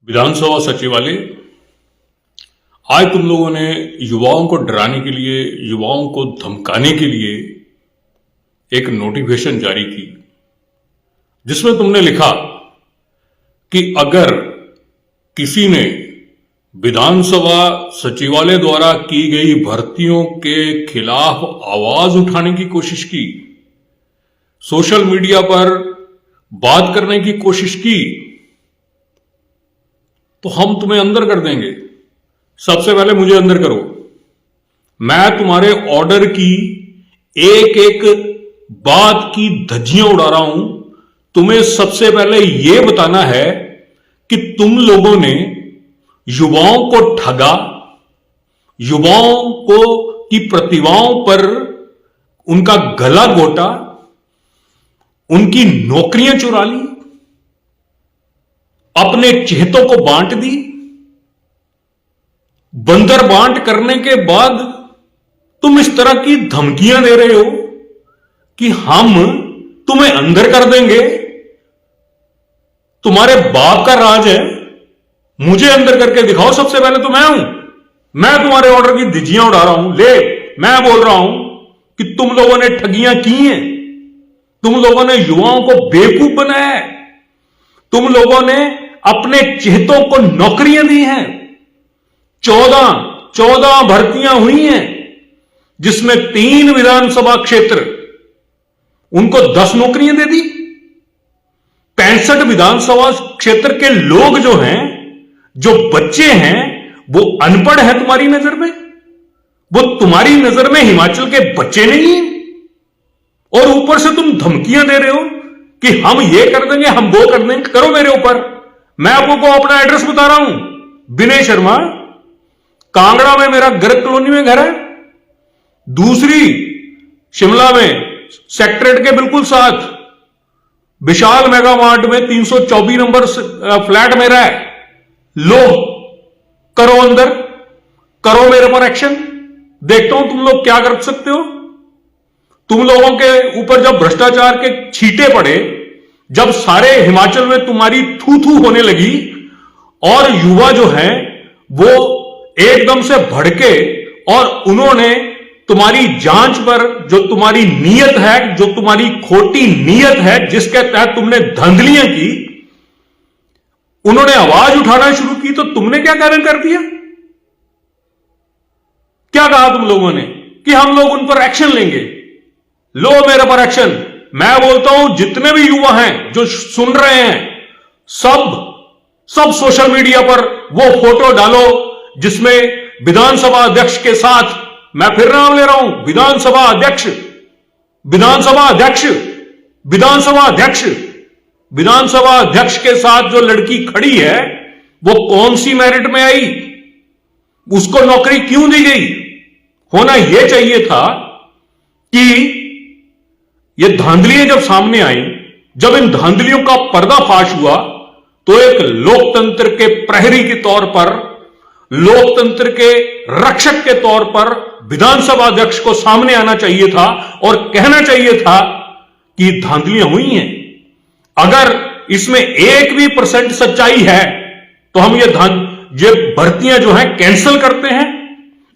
विधानसभा सचिवालय आज तुम लोगों ने युवाओं को डराने के लिए, युवाओं को धमकाने के लिए एक नोटिफिकेशन जारी की, जिसमें तुमने लिखा कि अगर किसी ने विधानसभा सचिवालय द्वारा की गई भर्तियों के खिलाफ आवाज उठाने की कोशिश की, सोशल मीडिया पर बात करने की कोशिश की, तो हम तुम्हें अंदर कर देंगे। सबसे पहले मुझे अंदर करो। मैं तुम्हारे ऑर्डर की एक एक बात की धज्जियां उड़ा रहा हूं। तुम्हें सबसे पहले यह बताना है कि तुम लोगों ने युवाओं को ठगा, युवाओं को की प्रतिभाओं पर उनका गला घोटा, उनकी नौकरियां चुरा ली, अपने चहेतों को बांट दी। बंदर बांट करने के बाद तुम इस तरह की धमकियां दे रहे हो कि हम तुम्हें अंदर कर देंगे। तुम्हारे बाप का राज है, मुझे अंदर करके दिखाओ। सबसे पहले तो मैं हूं, मैं तुम्हारे ऑर्डर की धज्जियां उड़ा रहा हूं। ले, मैं बोल रहा हूं कि तुम लोगों ने ठगियां की हैं, तुम लोगों ने युवाओं को बेवकूफ बनाया है, तुम लोगों ने अपने चहेतों को नौकरियां दी हैं। 14 भर्तियां हुई हैं, जिसमें 3 विधानसभा क्षेत्र, उनको 10 नौकरियां दे दी। 65 विधानसभा क्षेत्र के लोग जो हैं, जो बच्चे हैं, वो अनपढ़ हैं तुम्हारी नजर में। वो तुम्हारी नजर में हिमाचल के बच्चे नहीं हैं। और ऊपर से तुम धमकियां दे रहे हो कि हम ये कर देंगे, हम वो कर देंगे। करो मेरे ऊपर। मैं आपको अपना एड्रेस बता रहा हूं। विनय शर्मा, कांगड़ा में मेरा गर्ग कॉलोनी में घर है। दूसरी शिमला में सेक्रेटरीट के बिल्कुल साथ विशाल मेगा मार्ट में 324 नंबर फ्लैट मेरा है। लो, करो अंदर, करो मेरे पर एक्शन। देखता हूं तुम लोग क्या कर सकते हो। तुम लोगों के ऊपर जब भ्रष्टाचार के छींटे पड़े, जब सारे हिमाचल में तुम्हारी थू थू होने लगी और युवा जो हैं वो एकदम से भड़के और उन्होंने तुम्हारी जांच पर, जो तुम्हारी नीयत है, जो तुम्हारी खोटी नीयत है, जिसके तहत तुमने धांधलियां की, उन्होंने आवाज उठाना शुरू की, तो तुमने क्या कारण कर दिया? क्या कहा तुम लोगों ने कि हम लोग उन पर एक्शन लेंगे। लो मेरे पर एक्शन। मैं बोलता हूं जितने भी युवा हैं जो सुन रहे हैं, सब सोशल मीडिया पर वो फोटो डालो जिसमें विधानसभा अध्यक्ष के साथ, मैं फिर नाम ले रहा हूं, विधानसभा अध्यक्ष, विधानसभा अध्यक्ष, विधानसभा अध्यक्ष, विधानसभा अध्यक्ष के साथ जो लड़की खड़ी है वो कौन सी मेरिट में आई, उसको नौकरी क्यों दी गई। होना यह चाहिए था कि ये धांधलियां जब सामने आई, जब इन धांधलियों का पर्दाफाश हुआ, तो एक लोकतंत्र के प्रहरी के तौर पर, लोकतंत्र के रक्षक के तौर पर विधानसभा अध्यक्ष को सामने आना चाहिए था और कहना चाहिए था कि धांधलियां हुई हैं। अगर इसमें 1% सच्चाई है तो हम ये भर्तियां जो हैं कैंसिल करते हैं,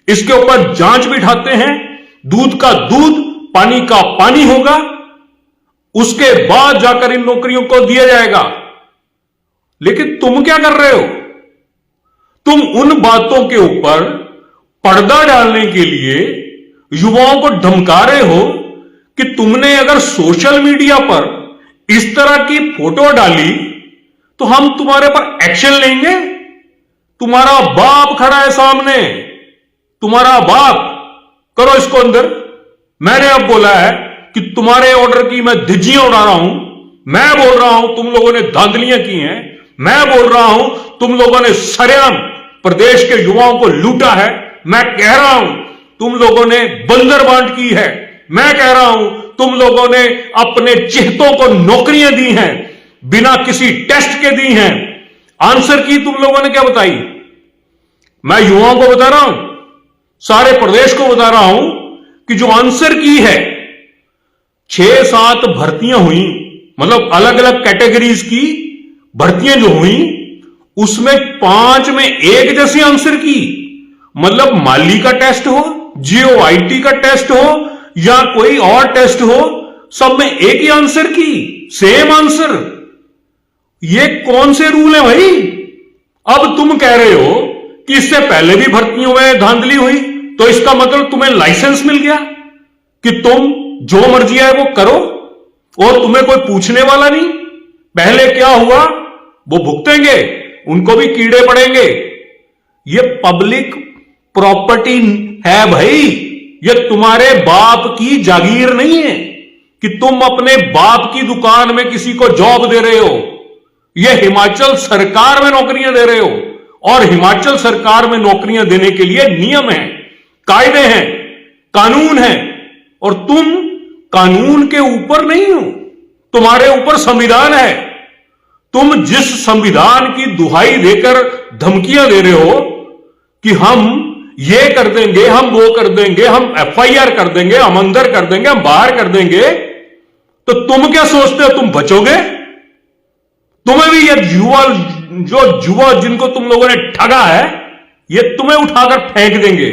इसके ऊपर जांच बिठाते हैं, दूध का दूध, पानी का पानी होगा, उसके बाद जाकर इन नौकरियों को दिया जाएगा। लेकिन तुम क्या कर रहे हो? तुम उन बातों के ऊपर पर्दा डालने के लिए युवाओं को धमका रहे हो कि तुमने अगर सोशल मीडिया पर इस तरह की फोटो डाली तो हम तुम्हारे पर एक्शन लेंगे। तुम्हारा बाप खड़ा है सामने, तुम्हारा बाप। करो इसको अंदर। मैंने अब बोला है कि तुम्हारे ऑर्डर की मैं धज्जियां उड़ा रहा हूं। मैं बोल रहा हूं तुम लोगों ने धांधलियां की हैं। मैं बोल रहा हूं तुम लोगों ने सरेआम प्रदेश के युवाओं को लूटा है। मैं कह रहा हूं तुम लोगों ने बंदर बांट की है। मैं कह रहा हूं तुम लोगों ने अपने चहेतों को नौकरियां दी हैं, बिना किसी टेस्ट के दी हैं। आंसर की तुम लोगों ने क्या बताई? मैं युवाओं को बता रहा हूं, सारे प्रदेश को बता रहा हूं कि जो आंसर की है, 6-7 भर्तियां हुई, मतलब अलग अलग कैटेगरीज की भर्तियां जो हुई, उसमें 5 में एक जैसी आंसर की। मतलब माली का टेस्ट हो, जीओआईटी का टेस्ट हो या कोई और टेस्ट हो, सब में एक ही आंसर की, सेम आंसर। ये कौन से रूल है भाई? अब तुम कह रहे हो कि इससे पहले भी भर्तियों में धांधली हुई, तो इसका मतलब तुम्हें लाइसेंस मिल गया कि तुम जो मर्जी है वो करो और तुम्हें कोई पूछने वाला नहीं। पहले क्या हुआ वो भुगतेंगे, उनको भी कीड़े पड़ेंगे। ये पब्लिक प्रॉपर्टी है भाई, ये तुम्हारे बाप की जागीर नहीं है कि तुम अपने बाप की दुकान में किसी को जॉब दे रहे हो। ये हिमाचल सरकार में नौकरियां दे रहे हो और हिमाचल सरकार में नौकरियां देने के लिए नियम है, कायदे हैं, कानून है और तुम कानून के ऊपर नहीं हो, तुम्हारे ऊपर संविधान है। तुम जिस संविधान की दुहाई देकर धमकियां दे रहे हो कि हम ये कर देंगे, हम वो कर देंगे, हम एफआईआर कर देंगे, हम अंदर कर देंगे, हम बाहर कर देंगे, तो तुम क्या सोचते हो तुम बचोगे? तुम्हें भी ये जुआ जिनको तुम लोगों ने ठगा है, ये तुम्हें उठाकर फेंक देंगे।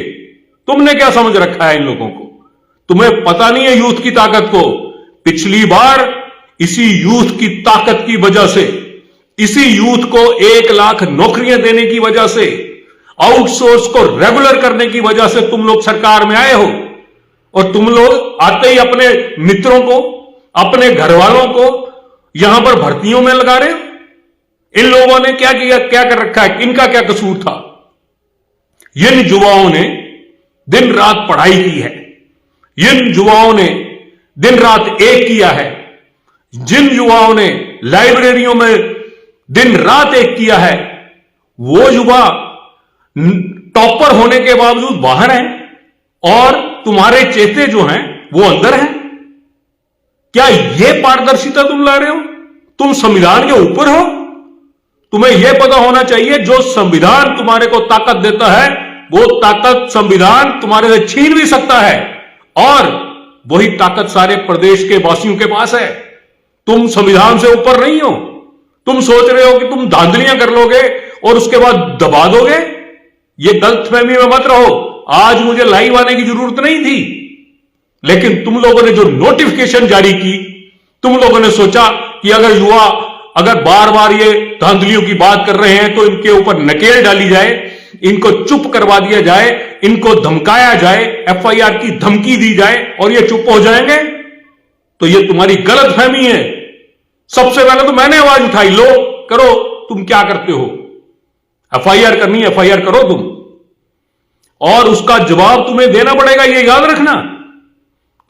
तुमने क्या समझ रखा है इन लोगों को? तुम्हें पता नहीं है यूथ की ताकत को। पिछली बार इसी यूथ की ताकत की वजह से, इसी यूथ को 1 लाख नौकरियां देने की वजह से, आउटसोर्स को रेगुलर करने की वजह से तुम लोग सरकार में आए हो और तुम लोग आते ही अपने मित्रों को, अपने घर वालों को यहां पर भर्तियों में लगा रहे हो। इन लोगों ने क्या किया, क्या कर रखा है, इनका क्या कसूर था? इन युवाओं ने दिन रात पढ़ाई की है, इन युवाओं ने दिन रात एक किया है, जिन युवाओं ने लाइब्रेरियों में दिन रात एक किया है, वो युवा टॉपर होने के बावजूद बाहर हैं और तुम्हारे चेते जो हैं वो अंदर हैं। क्या यह पारदर्शिता तुम ला रहे हो? तुम संविधान के ऊपर हो? तुम्हें यह पता होना चाहिए जो संविधान तुम्हारे को ताकत देता है वो ताकत संविधान तुम्हारे से छीन भी सकता है और वही ताकत सारे प्रदेश के वासियों के पास है। तुम संविधान से ऊपर नहीं हो। तुम सोच रहे हो कि तुम धांधलियां कर लोगे और उसके बाद दबा दोगे। ये गलतफहमी में मत रहो। आज मुझे लाइव आने की जरूरत नहीं थी, लेकिन तुम लोगों ने जो नोटिफिकेशन जारी की, तुम लोगों ने सोचा कि अगर युवा अगर बार बार ये धांधलियों की बात कर रहे हैं तो इनके ऊपर नकेल डाली जाए, इनको चुप करवा दिया जाए, इनको धमकाया जाए, एफआईआर की धमकी दी जाए और ये चुप हो जाएंगे। तो ये तुम्हारी गलतफहमी है। सबसे पहले तो मैंने आवाज उठाई, लो करो, तुम क्या करते हो? एफआईआर करनी है, एफआईआर करो तुम, और उसका जवाब तुम्हें देना पड़ेगा। ये याद रखना,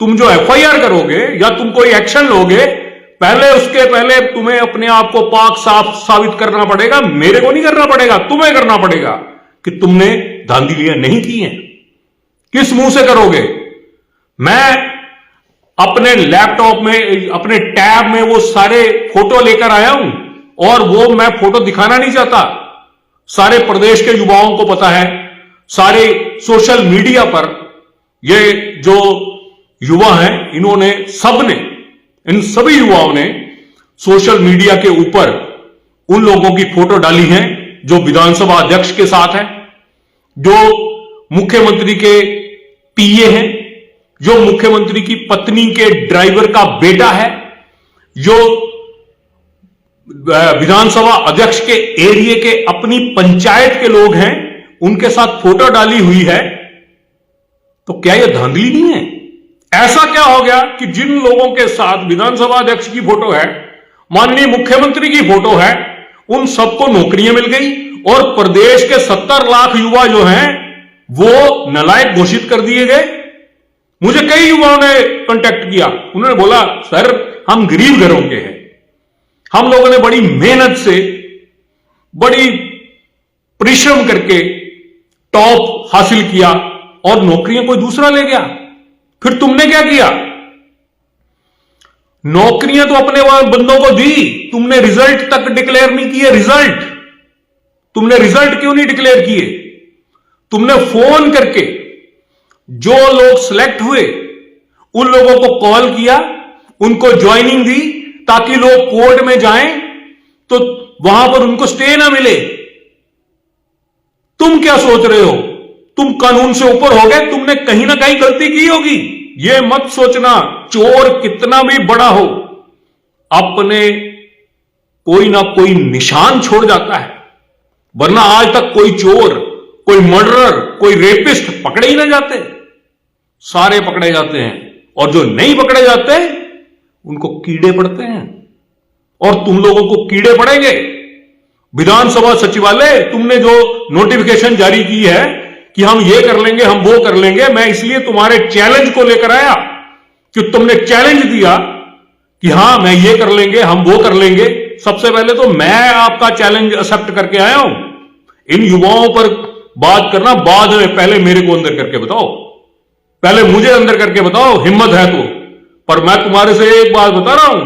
तुम जो एफआईआर करोगे या तुम कोई एक्शन लोगे, पहले उसके पहले तुम्हें अपने आप को पाक साफ साबित करना पड़ेगा। मेरे को नहीं करना पड़ेगा, तुम्हें करना पड़ेगा कि तुमने धांधलियां नहीं की हैं। किस मुंह से करोगे? मैं अपने लैपटॉप में, अपने टैब में वो सारे फोटो लेकर आया हूं और वो मैं फोटो दिखाना नहीं चाहता। सारे प्रदेश के युवाओं को पता है, सारे सोशल मीडिया पर ये जो युवा हैं, इन्होंने सबने, इन सभी युवाओं ने सोशल मीडिया के ऊपर उन लोगों की फोटो डाली है जो विधानसभा अध्यक्ष के साथ है, जो मुख्यमंत्री के पीए हैं, जो मुख्यमंत्री की पत्नी के ड्राइवर का बेटा है, जो विधानसभा अध्यक्ष के एरिया के अपनी पंचायत के लोग हैं, उनके साथ फोटो डाली हुई है। तो क्या यह धांधली नहीं है? ऐसा क्या हो गया कि जिन लोगों के साथ विधानसभा अध्यक्ष की फोटो है, माननीय मुख्यमंत्री की फोटो है, उन सबको नौकरियां मिल गई और प्रदेश के 70 लाख युवा जो हैं वो नालायक घोषित कर दिए गए। मुझे कई युवाओं ने कांटेक्ट किया, उन्होंने बोला सर हम गरीब घरों के हैं, हम लोगों ने बड़ी मेहनत से, बड़ी परिश्रम करके टॉप हासिल किया और नौकरियां कोई दूसरा ले गया। फिर तुमने क्या किया? नौकरियां तो अपने बंदों को दी, तुमने रिजल्ट तक डिक्लेयर नहीं किए। रिजल्ट तुमने रिजल्ट क्यों नहीं डिक्लेयर किए? तुमने फोन करके जो लोग सिलेक्ट हुए उन लोगों को कॉल किया, उनको ज्वाइनिंग दी ताकि लोग कोर्ट में जाएं तो वहां पर उनको स्टे ना मिले। तुम क्या सोच रहे हो? तुम कानून से ऊपर हो गए, तुमने कहीं ना कहीं गलती की होगी। यह मत सोचना चोर कितना भी बड़ा हो, अपने कोई ना कोई निशान छोड़ जाता है। वरना आज तक कोई चोर, कोई मर्डरर, कोई रेपिस्ट पकड़े ही ना जाते। सारे पकड़े जाते हैं, और जो नहीं पकड़े जाते उनको कीड़े पड़ते हैं, और तुम लोगों को कीड़े पड़ेंगे। विधानसभा सचिवालय, तुमने जो नोटिफिकेशन जारी की है कि हम ये कर लेंगे, हम वो कर लेंगे, मैं इसलिए तुम्हारे चैलेंज को लेकर आया कि तुमने चैलेंज दिया कि हां मैं ये कर लेंगे, हम वो कर लेंगे। सबसे पहले तो मैं आपका चैलेंज एक्सेप्ट करके आया हूं। इन युवाओं पर बात करना बाद में, पहले मेरे को अंदर करके बताओ, पहले मुझे अंदर करके बताओ, हिम्मत है तो। पर मैं तुम्हारे से एक बात बता रहा हूं,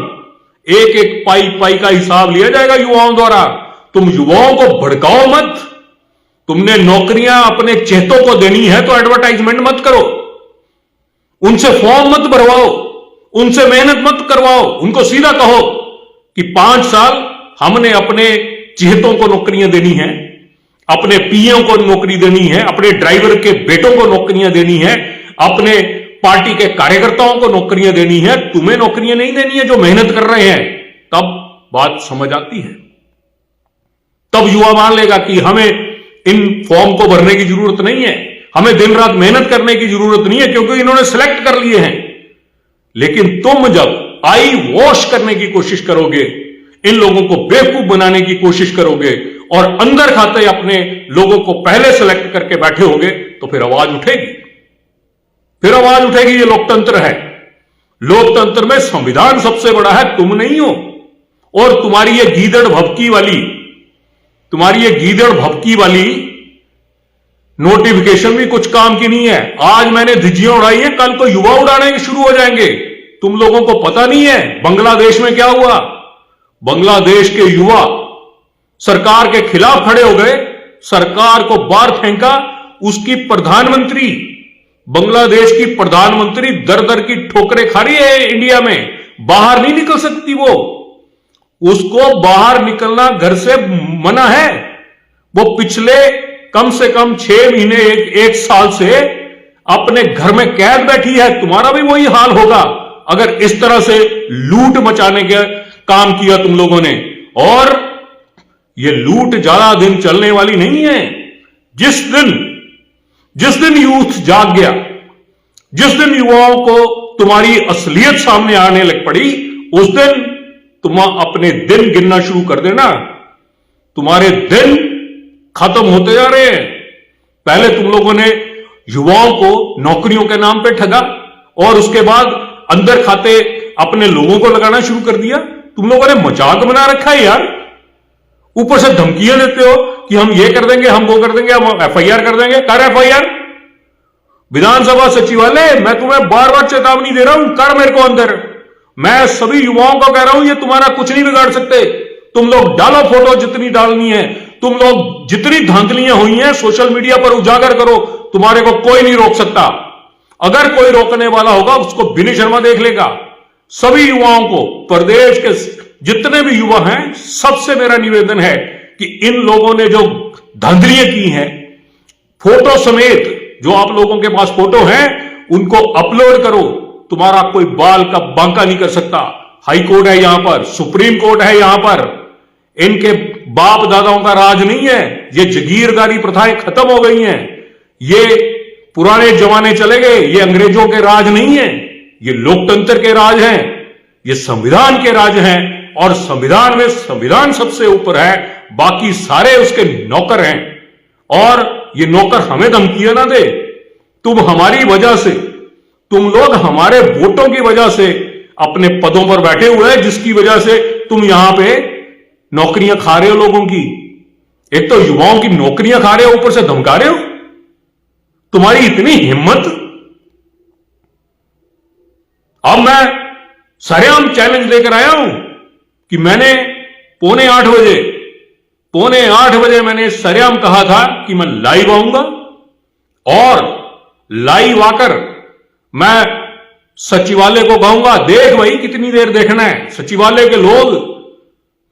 एक एक पाई पाई का हिसाब लिया जाएगा युवाओं द्वारा। तुम युवाओं को भड़काओ मत। तुमने नौकरियां अपने चेतों को देनी है तो एडवर्टाइजमेंट मत करो, उनसे फॉर्म मत भरवाओ, उनसे मेहनत मत करवाओ। उनको सीधा कहो कि 5 साल हमने अपने चेतों को नौकरियां देनी है, अपने पीओ को नौकरी देनी है, अपने ड्राइवर के बेटों को नौकरियां देनी है, अपने पार्टी के कार्यकर्ताओं को नौकरियां देनी है। तुम्हें नौकरियां नहीं देनी है जो मेहनत कर रहे हैं। तब बात समझ आती है, तब युवा मान लेगा कि हमें इन फॉर्म को भरने की जरूरत नहीं है, हमें दिन रात मेहनत करने की जरूरत नहीं है, क्योंकि इन्होंने सिलेक्ट कर लिए हैं। लेकिन तुम जब आई वॉश करने की कोशिश करोगे, इन लोगों को बेवकूफ बनाने की कोशिश करोगे, और अंदर खाते अपने लोगों को पहले सिलेक्ट करके बैठे होगे, तो फिर आवाज उठेगी, फिर आवाज उठेगी। ये लोकतंत्र है। लोकतंत्र में संविधान सबसे बड़ा है, तुम नहीं हो। और तुम्हारी ये गीदड़ भभकी वाली नोटिफिकेशन भी कुछ काम की नहीं है। आज मैंने धिज्जियां उड़ाई है, कल को युवा उड़ाने शुरू हो जाएंगे। तुम लोगों को पता नहीं है बांग्लादेश में क्या हुआ। बांग्लादेश के युवा सरकार के खिलाफ खड़े हो गए, सरकार को बाहर फेंका। उसकी प्रधानमंत्री, बांग्लादेश की प्रधानमंत्री दर दर की ठोकरें खा रही है इंडिया में, बाहर नहीं निकल सकती वो। उसको बाहर निकलना घर से मना है। वो पिछले कम से कम 6 महीने, एक साल से अपने घर में कैद बैठी है। तुम्हारा भी वही हाल होगा अगर इस तरह से लूट मचाने का काम किया तुम लोगों ने। और ये लूट ज्यादा दिन चलने वाली नहीं है। जिस दिन यूथ जाग गया, जिस दिन युवाओं को तुम्हारी असलियत सामने आने लग पड़ी, उस दिन तुम अपने दिन गिनना शुरू कर देना। तुम्हारे दिन खत्म होते जा रहे हैं। पहले तुम लोगों ने युवाओं को नौकरियों के नाम पे ठगा, और उसके बाद अंदर खाते अपने लोगों को लगाना शुरू कर दिया। तुम लोगों ने मजाक बना रखा है यार। ऊपर से धमकियां देते हो कि हम ये कर देंगे, हम वो कर देंगे, हम एफआईआर कर देंगे। कर एफआईआर। विधानसभा सचिवालय, मैं तुम्हें बार बार चेतावनी दे रहा हूं, कर मेरे को अंदर। मैं सभी युवाओं को कह रहा हूं, ये तुम्हारा कुछ नहीं बिगाड़ सकते। तुम लोग डालो फोटो जितनी डालनी है, तुम लोग जितनी धांधलियां हुई हैं सोशल मीडिया पर उजागर करो, तुम्हारे को कोई नहीं रोक सकता। अगर कोई रोकने वाला होगा उसको विनय शर्मा देख लेगा। सभी युवाओं को, प्रदेश के जितने भी युवा हैं, सबसे मेरा निवेदन है कि इन लोगों ने जो धांधलियां की हैं, फोटो समेत जो आप लोगों के पास फोटो हैं उनको अपलोड करो। तुम्हारा कोई बाल का बांका नहीं कर सकता। हाई कोर्ट है यहां पर, सुप्रीम कोर्ट है यहां पर। इनके बाप दादाओं का राज नहीं है। ये जागीरदारी प्रथाएं खत्म हो गई हैं। ये पुराने जमाने चले गए। ये अंग्रेजों के राज नहीं है, ये लोकतंत्र के राज हैं, ये संविधान के राज हैं। और संविधान में संविधान सबसे ऊपर है, बाकी सारे उसके नौकर हैं। और ये नौकर हमें धमकियां ना दे। तुम हमारी वजह से, तुम लोग हमारे वोटों की वजह से अपने पदों पर बैठे हुए हैं, जिसकी वजह से तुम यहां पे नौकरियां खा रहे हो लोगों की। एक तो युवाओं की नौकरियां खा रहे हो, ऊपर से धमका रहे हो। तुम्हारी इतनी हिम्मत। अब मैं सरेआम चैलेंज लेकर आया हूं कि मैंने 7:45 बजे मैंने सरेआम कहा था कि मैं लाइव आऊंगा, और लाइव आकर मैं सचिवालय को कहूंगा, देख भाई कितनी देर देखना है। सचिवालय के लोग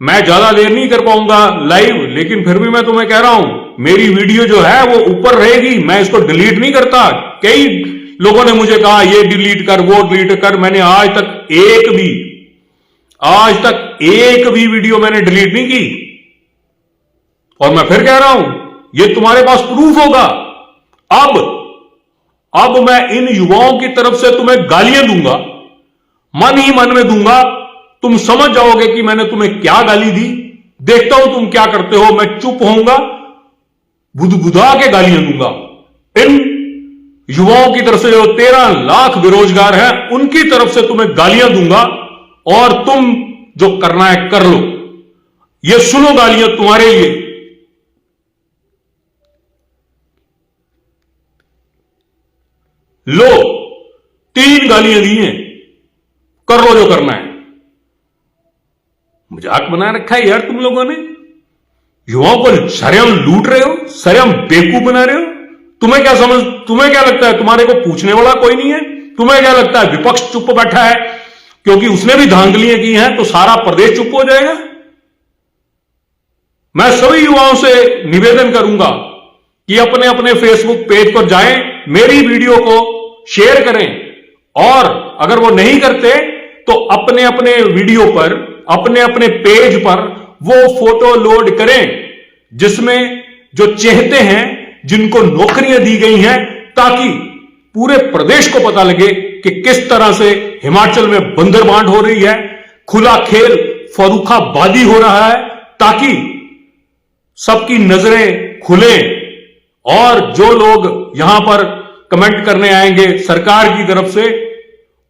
मैं ज्यादा देर नहीं कर पाऊंगा लाइव, लेकिन फिर भी मैं तुम्हें कह रहा हूं मेरी वीडियो जो है वो ऊपर रहेगी, मैं इसको डिलीट नहीं करता। कई लोगों ने मुझे कहा ये डिलीट कर वो डिलीट कर, मैंने आज तक एक भी वीडियो मैंने डिलीट नहीं की। और मैं फिर कह रहा हूं ये तुम्हारे पास प्रूफ होगा। अब मैं इन युवाओं की तरफ से तुम्हें गालियां दूंगा, मन ही मन में दूंगा, तुम समझ जाओगे कि मैंने तुम्हें क्या गाली दी। देखता हूं तुम क्या करते हो। मैं चुप होऊंगा, बुदबुदा के गालियां दूंगा। इन युवाओं की तरफ से जो 13 लाख बेरोजगार हैं उनकी तरफ से तुम्हें गालियां दूंगा, और तुम जो करना है कर लो। ये सुनो गालियां तुम्हारे लिए। लो 3 गालियां दी हैं, कर लो जो करना है। मजाक बना रखा है यार तुम लोगों ने। युवाओं को सरेआम लूट रहे हो, सरेआम बेवकूफ बना रहे हो। तुम्हें क्या लगता है तुम्हारे को पूछने वाला कोई नहीं है? तुम्हें क्या लगता है विपक्ष चुप बैठा है क्योंकि उसने भी धांधलियां की हैं तो सारा प्रदेश चुप हो जाएगा? मैं सभी युवाओं से निवेदन करूंगा कि अपने अपने फेसबुक पेज पर जाएं, मेरी वीडियो को शेयर करें, और अगर वो नहीं करते तो अपने अपने वीडियो पर, अपने अपने पेज पर वो फोटो लोड करें जिसमें जो चाहते हैं, जिनको नौकरियां दी गई हैं, ताकि पूरे प्रदेश को पता लगे कि किस तरह से हिमाचल में बंदरबांट हो रही है, खुला खेल फर्रुखाबादी हो रहा है, ताकि सबकी नजरें खुलें। और जो लोग यहां पर कमेंट करने आएंगे सरकार की तरफ से,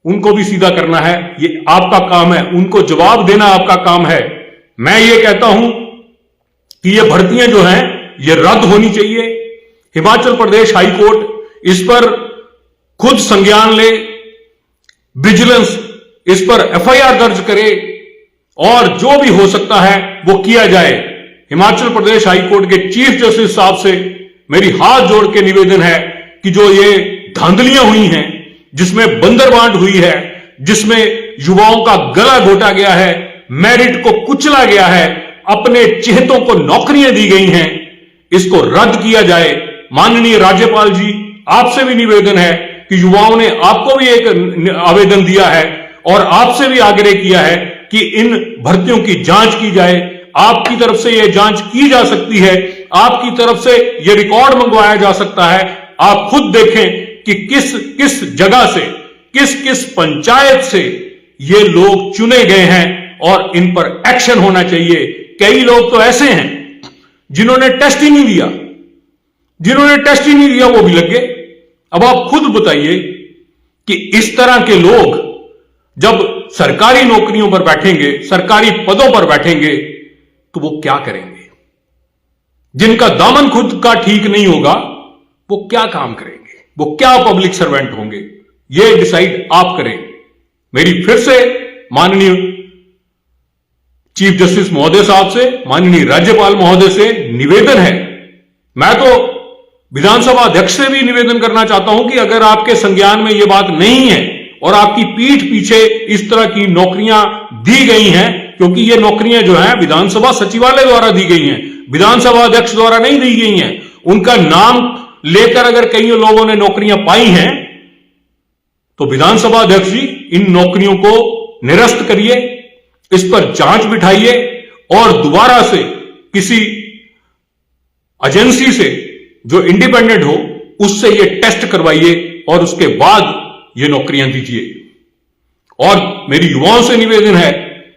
उनको भी सीधा करना है। ये आपका काम है, उनको जवाब देना आपका काम है। मैं ये कहता हूं कि ये भर्तियां जो हैं ये रद्द होनी चाहिए। हिमाचल प्रदेश हाई कोर्ट इस पर खुद संज्ञान ले, विजिलेंस इस पर एफआईआर दर्ज करे, और जो भी हो सकता है वो किया जाए। हिमाचल प्रदेश हाई कोर्ट के चीफ जस्टिस साहब से मेरी हाथ जोड़ के निवेदन है कि जो ये धांधलियां हुई हैं, जिसमें बंदरबांट हुई है, जिसमें युवाओं का गला घोटा गया है, मेरिट को कुचला गया है, अपने चेहतों को नौकरियां दी गई हैं, इसको रद्द किया जाए। माननीय राज्यपाल जी, आपसे भी निवेदन है कि युवाओं ने आपको भी एक आवेदन दिया है और आपसे भी आग्रह किया है कि इन भर्तियों की जांच की जाए। आपकी तरफ से यह जांच की जा सकती है, आपकी तरफ से यह रिकॉर्ड मंगवाया जा सकता है। आप खुद देखें कि किस किस जगह से, किस किस पंचायत से ये लोग चुने गए हैं, और इन पर एक्शन होना चाहिए। कई लोग तो ऐसे हैं जिन्होंने टेस्ट ही नहीं दिया, वो भी लग गए। अब आप खुद बताइए कि इस तरह के लोग जब सरकारी नौकरियों पर बैठेंगे, सरकारी पदों पर बैठेंगे, तो वो क्या करेंगे? जिनका दामन खुद का ठीक नहीं होगा वो क्या काम करेंगे? वो क्या पब्लिक सर्वेंट होंगे? ये डिसाइड आप करें। मेरी फिर से माननीय चीफ जस्टिस महोदय साहब से, माननीय राज्यपाल महोदय से निवेदन है। मैं तो विधानसभा अध्यक्ष से भी निवेदन करना चाहता हूं कि अगर आपके संज्ञान में यह बात नहीं है और आपकी पीठ पीछे इस तरह की नौकरियां दी गई हैं, क्योंकि ये नौकरियां जो हैं विधानसभा सचिवालय द्वारा दी गई हैं, विधानसभा अध्यक्ष द्वारा नहीं दी गई हैं। उनका नाम लेकर अगर कई लोगों ने नौकरियां पाई हैं, तो विधानसभा अध्यक्ष जी इन नौकरियों को निरस्त करिए, इस पर जांच बिठाइए, और दोबारा से किसी एजेंसी से जो इंडिपेंडेंट हो उससे ये टेस्ट करवाइए, और उसके बाद ये नौकरियां दीजिए। और मेरी युवाओं से निवेदन है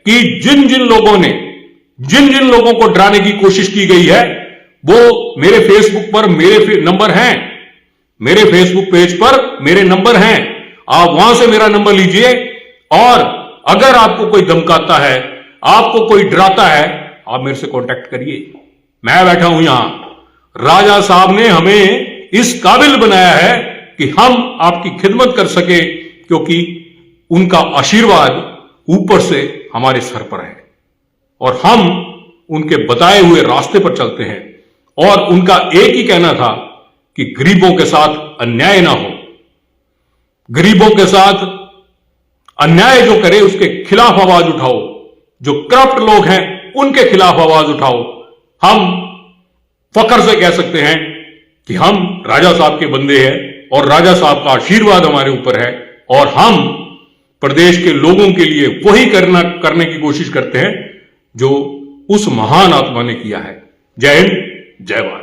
कि जिन जिन लोगों को डराने की कोशिश की गई है, वो मेरे फेसबुक पर मेरे नंबर हैं, मेरे फेसबुक पेज पर मेरे नंबर हैं, आप वहां से मेरा नंबर लीजिए। और अगर आपको कोई धमकाता है, आपको कोई डराता है, आप मेरे से कांटेक्ट करिए। मैं बैठा हूं यहां। राजा साहब ने हमें इस काबिल बनाया है कि हम आपकी खिदमत कर सके, क्योंकि उनका आशीर्वाद ऊपर से हमारे सर पर है और हम उनके बताए हुए रास्ते पर चलते हैं। और उनका एक ही कहना था कि गरीबों के साथ अन्याय ना हो, गरीबों के साथ अन्याय जो करे उसके खिलाफ आवाज उठाओ, जो करप्ट लोग हैं उनके खिलाफ आवाज उठाओ। हम फख्र से कह सकते हैं कि हम राजा साहब के बंदे हैं और राजा साहब का आशीर्वाद हमारे ऊपर है और हम प्रदेश के लोगों के लिए वही करने की कोशिश करते हैं जो उस महान आत्मा ने किया है। जय हिंद, जय भारत।